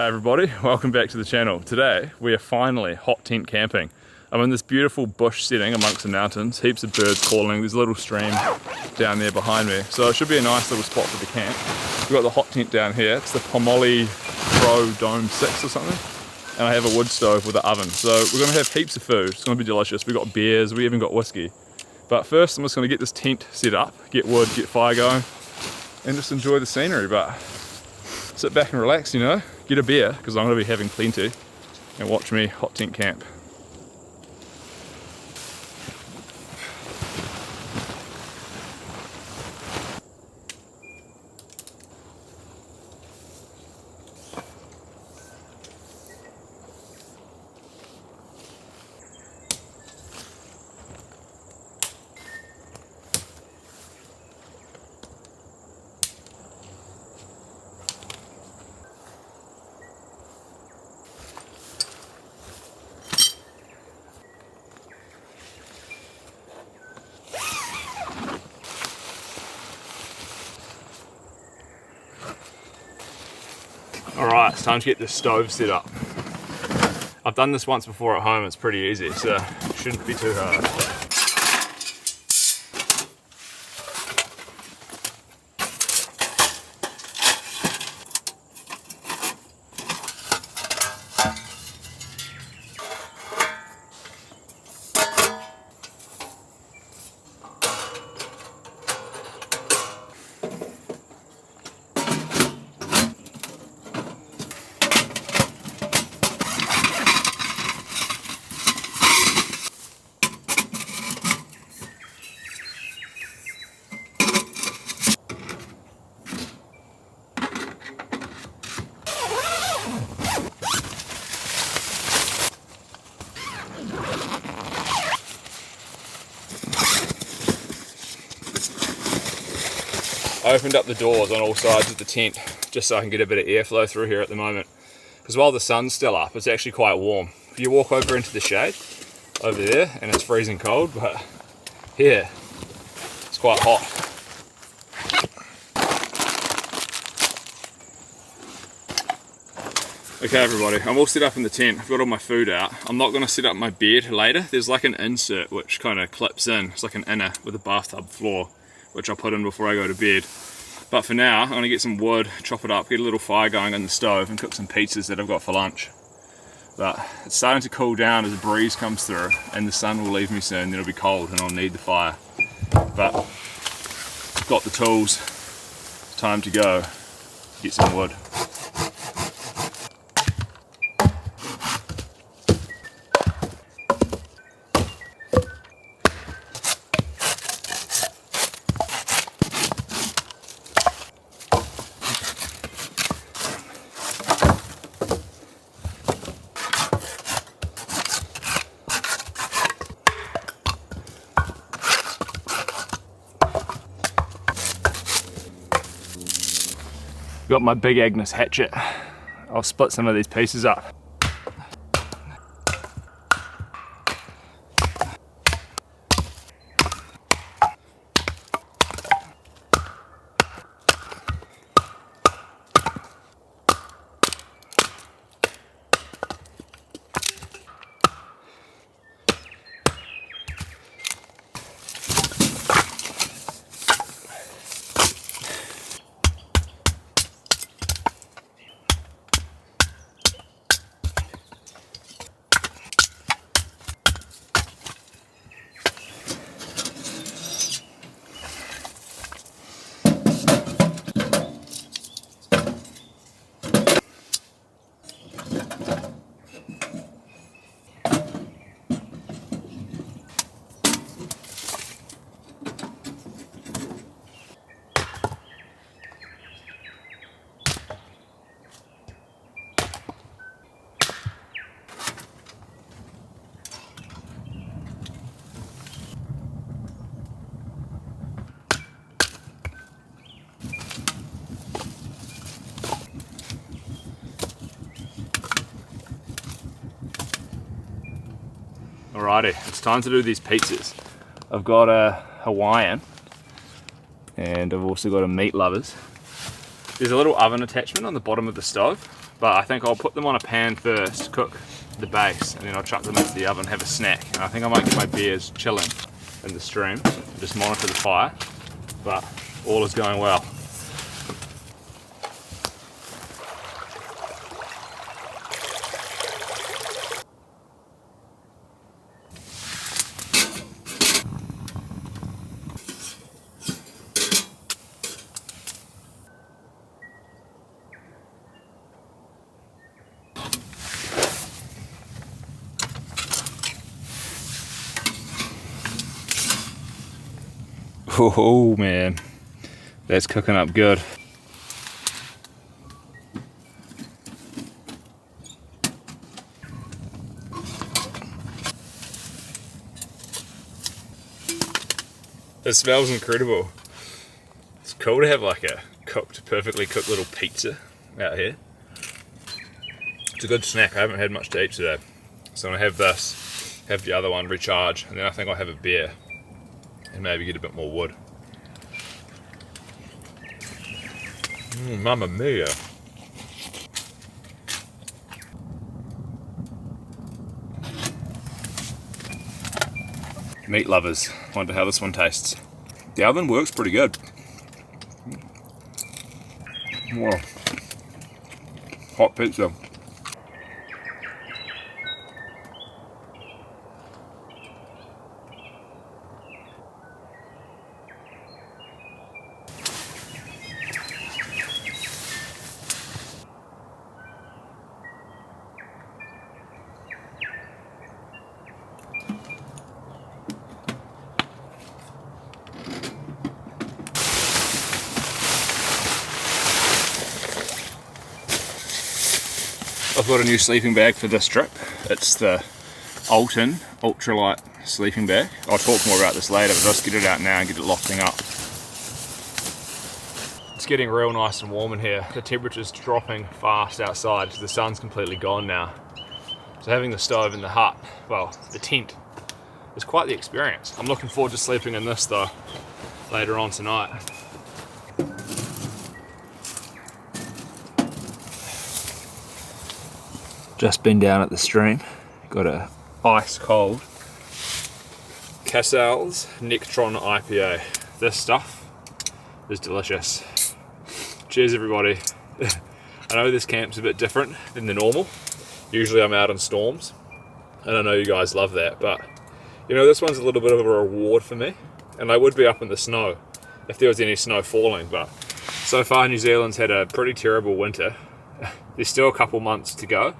Hey everybody, welcome back to the channel. Today we are finally hot tent camping. I'm in this beautiful bush setting amongst the mountains, heaps of birds calling, there's a little stream down there behind me, so it should be a nice little spot for the camp. We've got the hot tent down here, it's the Pomoly Pro Dome 6 or something, and I have a wood stove with an oven, so we're going to have heaps of food. It's going to be delicious. We've got beers, we even got whiskey. But first I'm just going to get this tent set up, get wood, get fire going, and just enjoy the scenery. But sit back and relax, you know, get a beer, because I'm going to be having plenty, and watch me hot tent camp. Alright, it's time to get this stove set up. I've done this once before at home, it's pretty easy, so it shouldn't be too hard. I opened up the doors on all sides of the tent just so I can get a bit of airflow through here at the moment, because while the sun's still up it's actually quite warm. If you walk over into the shade over there and it's freezing cold, but here it's quite hot. Okay everybody, I'm all set up in the tent. I've got all my food out. I'm not going to set up my bed later. There's like an insert which kind of clips in. It's like an inner with a bathtub floor, which I'll put in before I go to bed. But for now, I'm going to get some wood, chop it up, get a little fire going in the stove and cook some pizzas that I've got for lunch. But it's starting to cool down as a breeze comes through and the sun will leave me soon, then it'll be cold and I'll need the fire. But I've got the tools, time to go get some wood. Got my big Agnes hatchet. I'll split some of these pieces up. Alrighty, it's time to do these pizzas. I've got a Hawaiian and I've also got a meat lovers. There's a little oven attachment on the bottom of the stove, But I think I'll put them on a pan first, cook the base, and then I'll chuck them into the oven, have a snack. And I think I might get my beers chilling in the stream, just monitor the fire, but all is going well. Oh man, that's cooking up good. It smells incredible. It's cool to have like a perfectly cooked little pizza out here. It's a good snack. I haven't had much to eat today. So I'm gonna have this, have the other one, recharge, and then I think I'll have a beer and maybe get a bit more wood. Mamma mia. Meat lovers, wonder how this one tastes. The oven works pretty good. Whoa. Hot pizza. I've got a new sleeping bag for this trip. It's the Alton Ultralight sleeping bag. I'll talk more about this later, but let's get it out now and get it locking up. It's getting real nice and warm in here. The temperature's dropping fast outside because the sun's completely gone now. So having the stove in the hut, well, the tent, is quite the experience. I'm looking forward to sleeping in this though, later on tonight. Just been down at the stream, got a ice cold Casals Nectron IPA. This stuff is delicious. Cheers everybody. I know this camp's a bit different than the normal. Usually I'm out in storms, and I know you guys love that, but you know, this one's a little bit of a reward for me, and I would be up in the snow if there was any snow falling, but so far New Zealand's had a pretty terrible winter. There's still a couple months to go.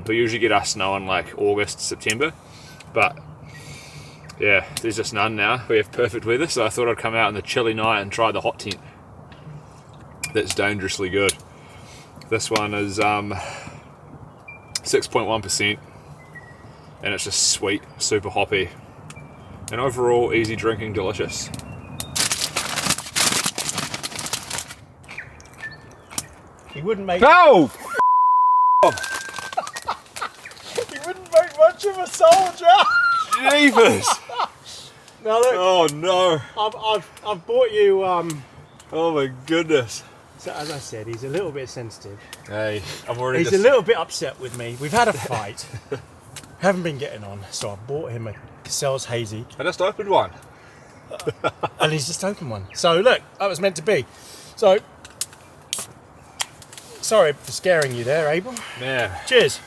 We usually get our snow in like August, September, but yeah, there's just none now. We have perfect weather, so I thought I'd come out on the chilly night and try the hot tent. That's dangerously good. This one is 6.1%, and it's just sweet, super hoppy, and overall easy drinking, delicious. He wouldn't make. Oh! He wouldn't make much of a soldier. Jeepers! Now look. Oh no! I've bought you. Oh my goodness! So as I said, he's a little bit sensitive. Hey, I'm already. He's a little bit upset with me. We've had a fight. Haven't been getting on, so I bought him a Cassell's Hazy. I just opened one. And he's just opened one. So look, that was meant to be. So sorry for scaring you there, Abel. Man. Cheers.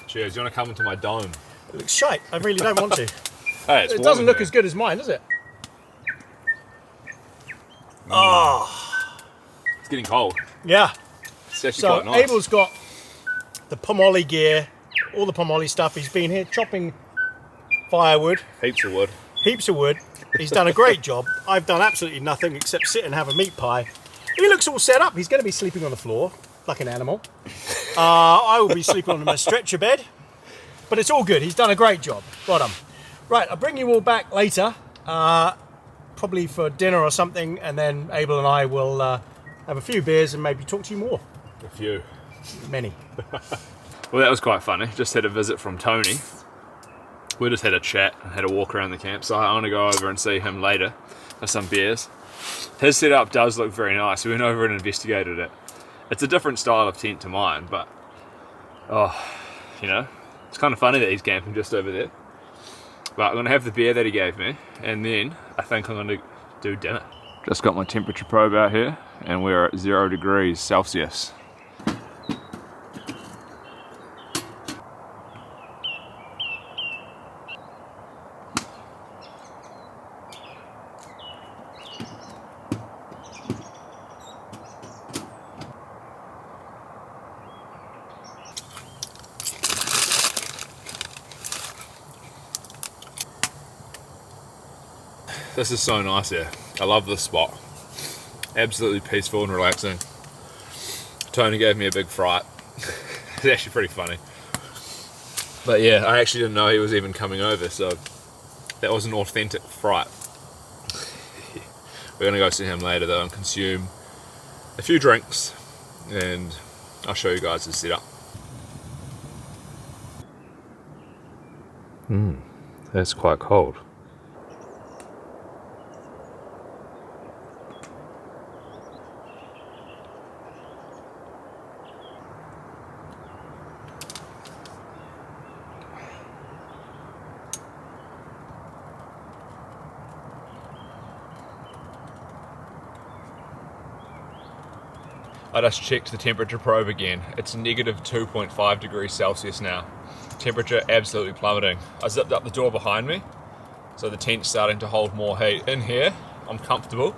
Cheers. You want to come into my dome? It looks shite. I really don't want to. Hey, it's It warm doesn't in look here. as good as mine, does it? Oh, It's getting cold. yeah. It's actually So quite nice. Abel's got the Pomoli gear, all the Pomoli stuff. He's been here chopping firewood, Heaps of wood. heaps of wood. He's done a great job. I've done absolutely nothing except sit and have a meat pie. He looks all set up. He's going to be sleeping on the floor like an animal. I will be sleeping on a stretcher bed, but it's all good. He's done a great job. Well done. Right, I'll bring you all back later, probably for dinner or something, and then Abel and I will have a few beers and maybe talk to you more. A few. Many. Well, that was quite funny. Just had a visit from Tony. We just had a chat and had a walk around the campsite. I want to go over and see him later for some beers. His setup does look very nice. We went over and investigated it. It's a different style of tent to mine, but you know, it's kind of funny that he's camping just over there. But I'm gonna have the beer that he gave me, and then I think I'm gonna do dinner. Just got my temperature probe out here, and we're at 0 degrees Celsius. This is so nice here. I love this spot. Absolutely peaceful and relaxing. Tony gave me a big fright. It's actually pretty funny. But yeah, I actually didn't know he was even coming over, so that was an authentic fright. We're gonna go see him later though and consume a few drinks, and I'll show you guys the setup. That's quite cold. I just checked the temperature probe again. It's negative 2.5 degrees Celsius now. Temperature absolutely plummeting. I zipped up the door behind me, so the tent's starting to hold more heat. In here, I'm comfortable,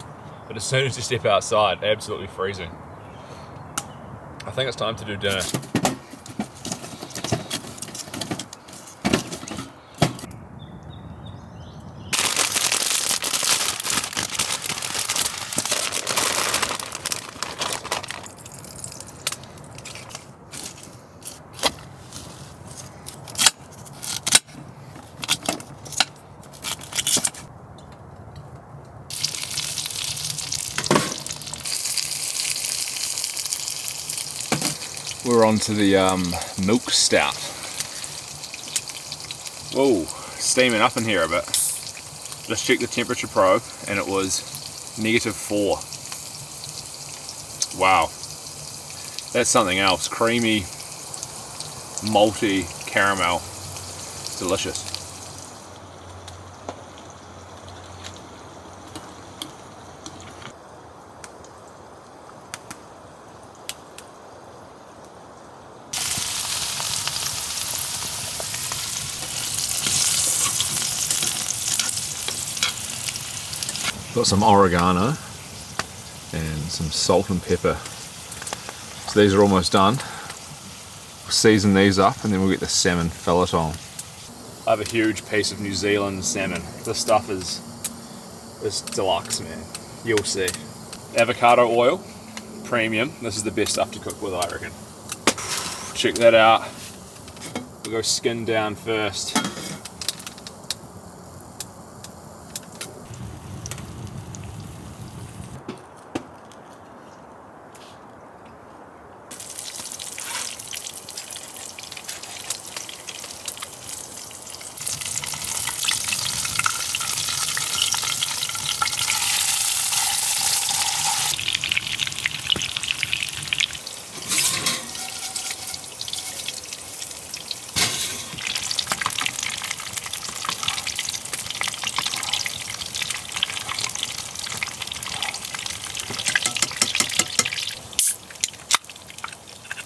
but as soon as you step outside, absolutely freezing. I think it's time to do dinner. We're on to the milk stout. Whoa, steaming up in here a bit. Just checked the temperature probe and it was -4. Wow, that's something else. Creamy, malty caramel, delicious. Got some oregano and some salt and pepper. So these are almost done. We'll season these up and then we'll get the salmon fillet on. I have a huge piece of New Zealand salmon. This stuff is deluxe, man. You'll see. Avocado oil, premium. This is the best stuff to cook with, I reckon. Check that out. We'll go skin down first.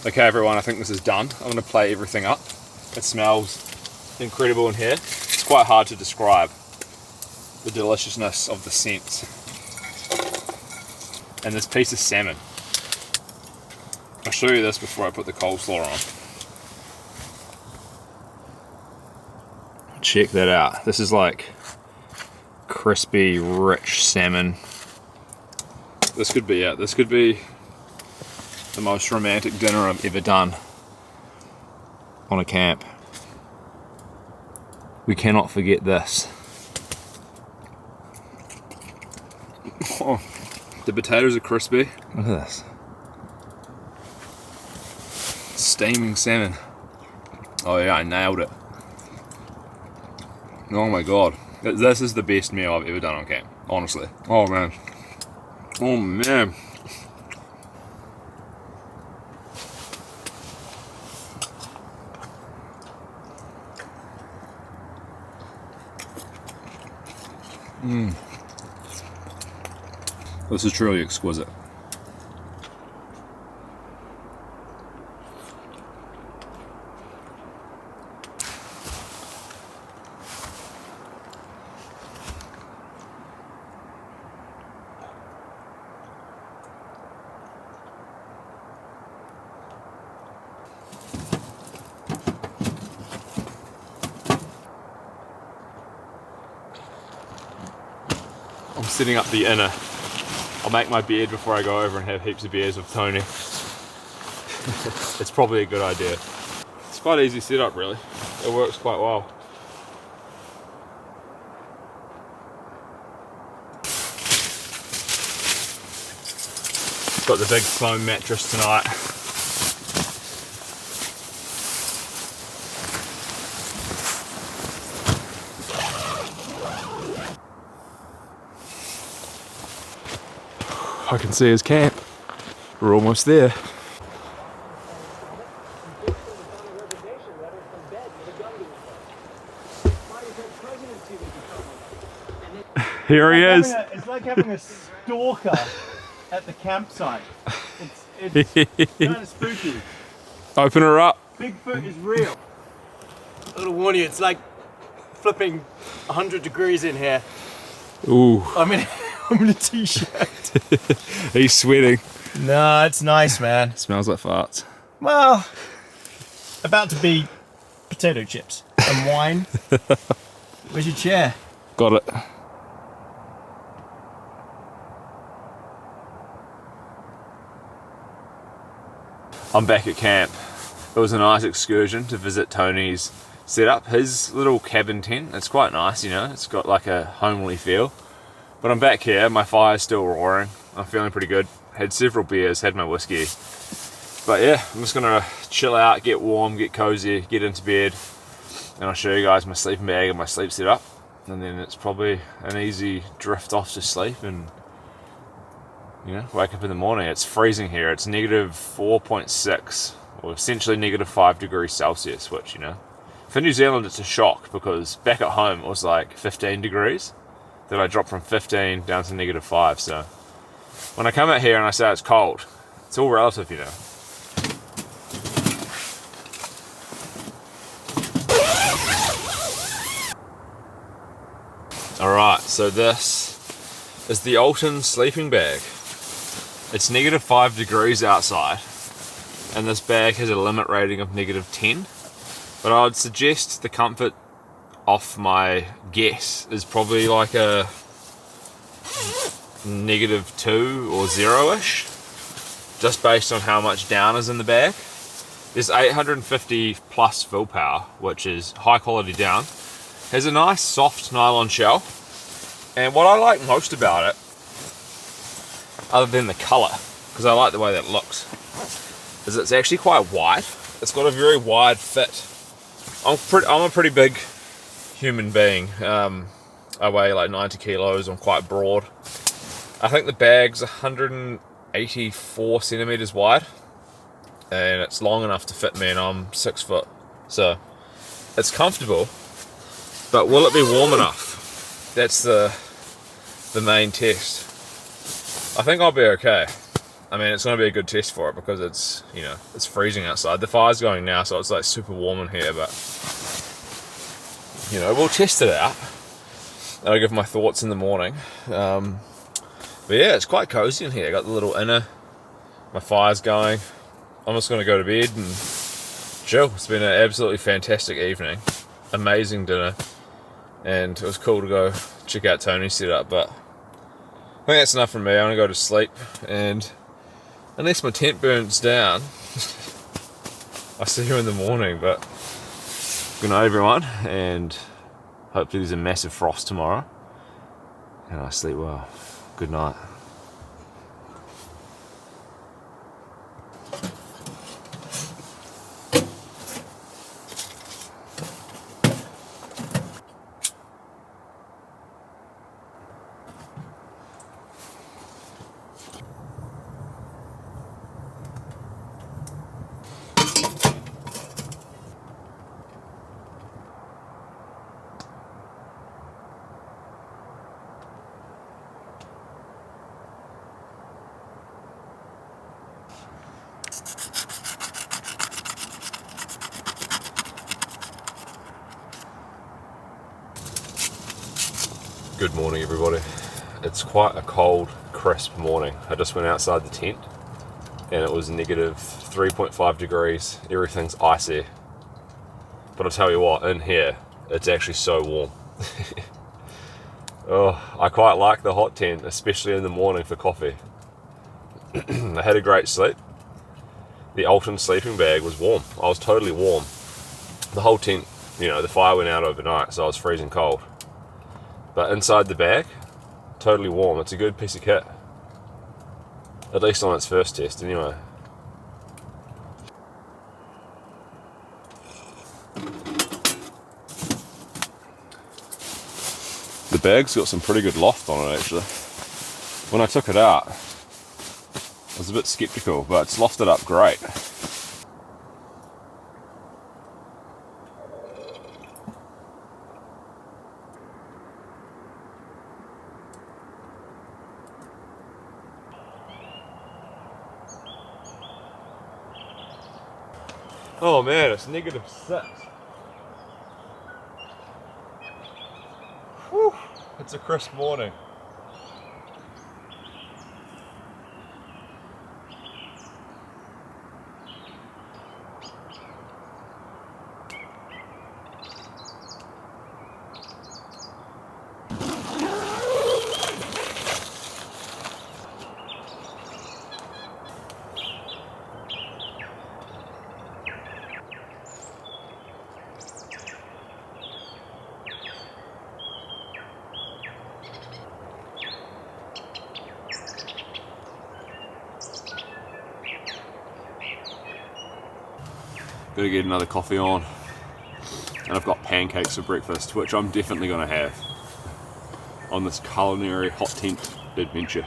Okay everyone, I think this is done. I'm going to plate everything up. It smells incredible in here. It's quite hard to describe the deliciousness of the scents. And this piece of salmon. I'll show you this before I put the coleslaw on. Check that out. This is like crispy, rich salmon. This could be it. This could be the most romantic dinner I've ever done on a camp. We cannot forget this. Oh, the potatoes are crispy. Look at this. Steaming salmon. Oh yeah, I nailed it. Oh my god. This is the best meal I've ever done on camp, honestly. Oh man. Oh man. This is truly exquisite. I'm setting up the inner. I'll make my bed before I go over and have heaps of beers with Tony. It's probably a good idea. It's quite easy setup really. It works quite well. Got the big foam mattress tonight. I can see his camp. We're almost there. Here he is. It's like having a stalker at the campsite. It's kind of spooky. Open her up. Bigfoot is real. A little warning, it's like flipping 100 degrees in here. Ooh, I'm in a t-shirt. he's sweating. No, it's nice, man. Smells like farts. Well, about to be potato chips and wine. Where's your chair? Got it. I'm back at camp. It was a nice excursion to visit Tony's setup. His little cabin tent, it's quite nice, you know, it's got like a homely feel. But I'm back here, my fire's still roaring. I'm feeling pretty good. Had several beers, had my whiskey. But yeah, I'm just gonna chill out, get warm, get cozy, get into bed. And I'll show you guys my sleeping bag and my sleep setup. And then it's probably an easy drift off to sleep and, you know, wake up in the morning. It's freezing here. It's negative 4.6, or essentially negative 5 degrees Celsius, which, you know, for New Zealand it's a shock because back at home it was like 15 degrees. Then I dropped from 15 down to negative 5. So when I come out here and I say it's cold, it's all relative, you know. Alright, so this is the Alton sleeping bag. It's negative 5 degrees outside, and this bag has a limit rating of negative 10. But I would suggest the comfort off my guess is probably like a negative 2 or 0-ish, just based on how much down is in the bag. There's 850 plus fill power, which is high quality down. Has a nice soft nylon shell, and what I like most about it, other than the colour, because I like the way that it looks, is it's actually quite wide. It's got a very wide fit. I'm a pretty big human being. I weigh like 90 kilos. I'm quite broad. I think the bag's 184 centimeters wide, and it's long enough to fit me, and I'm 6 foot. So it's comfortable, but will it be warm enough? That's the main test. I think I'll be okay. I mean, it's going to be a good test for it because it's, you know, it's freezing outside. The fire's going now, so it's like super warm in here, but, you know, we'll test it out. I'll give my thoughts in the morning. But yeah, it's quite cozy in here. I got the little inner, my fire's going. I'm just going to go to bed and chill. It's been an absolutely fantastic evening. Amazing dinner. And it was cool to go check out Tony's setup, but I think that's enough from me. I want to go to sleep, and unless my tent burns down, I'll see you in the morning. But good night, everyone, and hopefully there's a massive frost tomorrow, and I sleep well. Good night. Good morning, everybody. It's quite a cold, crisp morning. I just went outside the tent and it was negative 3.5 degrees. Everything's icy. But I'll tell you what, in here, it's actually so warm. Oh, I quite like the hot tent, especially in the morning for coffee. I had a great sleep. The Alton sleeping bag was warm. I was totally warm. The whole tent, you know, the fire went out overnight, so I was freezing cold. But inside the bag, totally warm. It's a good piece of kit. At least on its first test, anyway. The bag's got some pretty good loft on it, actually. When I took it out, I was a bit skeptical, but it's lofted up great. Oh man, it's -6. Whew, it's a crisp morning. Gotta get another coffee on. And I've got pancakes for breakfast, which I'm definitely gonna have on this culinary hot tent adventure.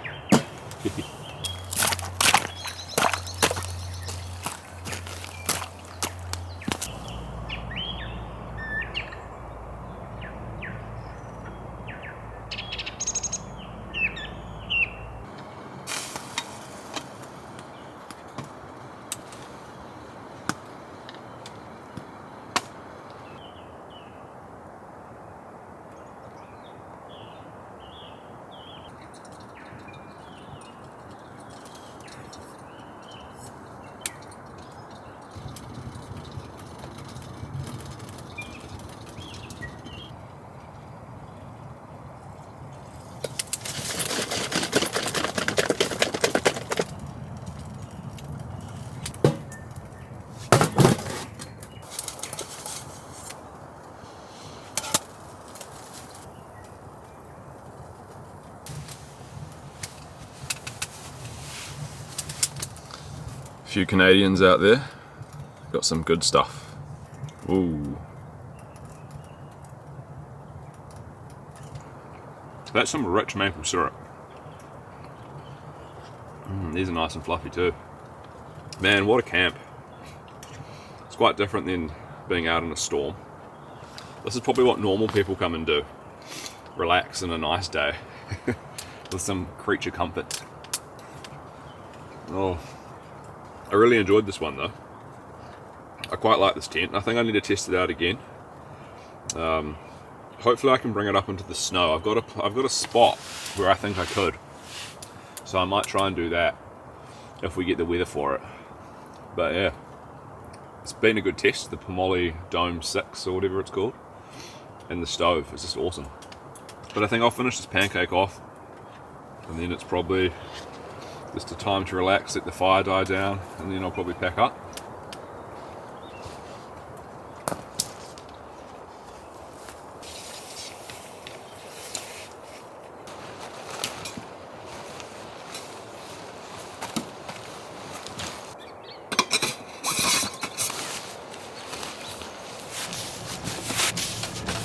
Few Canadians out there, got some good stuff. Ooh. That's some rich maple syrup. These are nice and fluffy too. Man, what a camp. It's quite different than being out in a storm. This is probably what normal people come and do. Relax in a nice day with some creature comforts. Oh. I really enjoyed this one though. I quite like this tent. I think I need to test it out again. Hopefully I can bring it up into the snow. I've got a spot where I think I could. So I might try and do that if we get the weather for it. But yeah, it's been a good test. The Pomoly Dome 6 or whatever it's called. And the stove is just awesome. But I think I'll finish this pancake off. And then it's probably just a time to relax, let the fire die down, and then I'll probably pack up.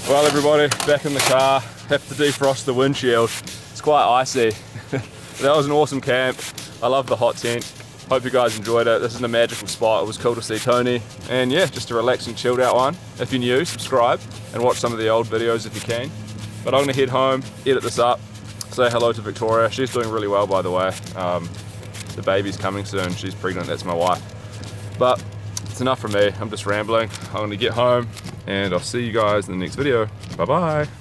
Well everybody, back in the car, have to defrost the windshield. It's quite icy. That was an awesome camp. I love the hot tent. Hope you guys enjoyed it. This is a magical spot. It was cool to see Tony. And yeah, just a relaxing, chilled out one. If you're new, subscribe and watch some of the old videos if you can. But I'm gonna head home, edit this up, say hello to Victoria. She's doing really well, by the way. The baby's coming soon. She's pregnant, that's my wife. But it's enough from me. I'm just rambling. I'm gonna get home and I'll see you guys in the next video. Bye-bye.